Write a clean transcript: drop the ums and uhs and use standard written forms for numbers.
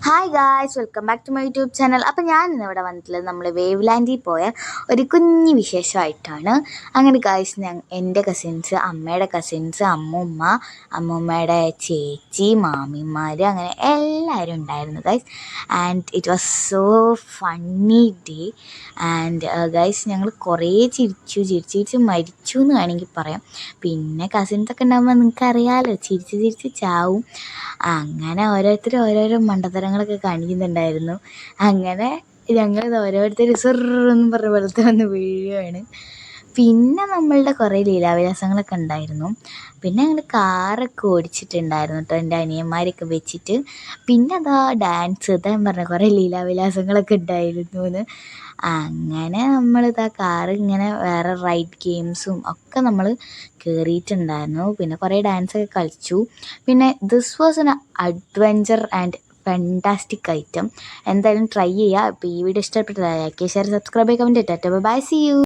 Hi guys, welcome back to my YouTube channel. അപ്പോൾ ഞാൻ ഇന്നിവിടെ വന്നിട്ടുള്ളത് നമ്മൾ വേവ് ലാൻഡിൽ പോയ ഒരു കുഞ്ഞു വിശേഷമായിട്ടാണ്. അങ്ങനെ ഗായ്സ്, എൻ്റെ കസിൻസ്, അമ്മയുടെ കസിൻസ്, അമ്മൂമ്മയുടെ ചേച്ചി, മാമിമാർ, അങ്ങനെ എല്ലാവരും ഉണ്ടായിരുന്നു guys. And it was so funny day. And guys, ഞങ്ങൾ കുറേ ചിരിച്ച് മരിച്ചു എന്ന് വേണമെങ്കിൽ പറയാം. പിന്നെ കസിൻസൊക്കെ ഉണ്ടാകുമ്പോൾ നിങ്ങൾക്കറിയാമല്ലോ, ചിരിച്ച് ചാവും. അങ്ങനെ ഓരോരോ മണ്ടത്തരങ്ങളൊക്കെ കാണിക്കുന്നുണ്ടായിരുന്നു. അങ്ങനെ ഞങ്ങൾ ഓരോരുത്തർ സെറെന്ന് പറഞ്ഞ പോലത്തെ വന്ന് വീഴുകയാണ്. പിന്നെ നമ്മളുടെ കുറേ ലീലാവിലാസങ്ങളൊക്കെ ഉണ്ടായിരുന്നു. പിന്നെ ഞങ്ങൾ കാറൊക്കെ ഓടിച്ചിട്ടുണ്ടായിരുന്നു കേട്ടോ, എൻ്റെ അനിയന്മാരൊക്കെ വെച്ചിട്ട്. പിന്നെ അതാ ഡാൻസ്, ഇതാ പറഞ്ഞ കുറേ ലീലാവിലാസങ്ങളൊക്കെ ഉണ്ടായിരുന്നു എന്ന്. അങ്ങനെ നമ്മളിതാ കാറ് ഇങ്ങനെ വേറെ റൈഡ് ഗെയിംസും ഒക്കെ നമ്മൾ കയറിയിട്ടുണ്ടായിരുന്നു. പിന്നെ കുറേ ഡാൻസൊക്കെ കളിച്ചു. പിന്നെ this was an adventure and fantastic item. എന്തായാലും ട്രൈ ചെയ്യുക. ഇപ്പോൾ ഈ വീഡിയോ ഇഷ്ടപ്പെട്ടതായി like, share, subscribe, comment. Tata, bye, see U.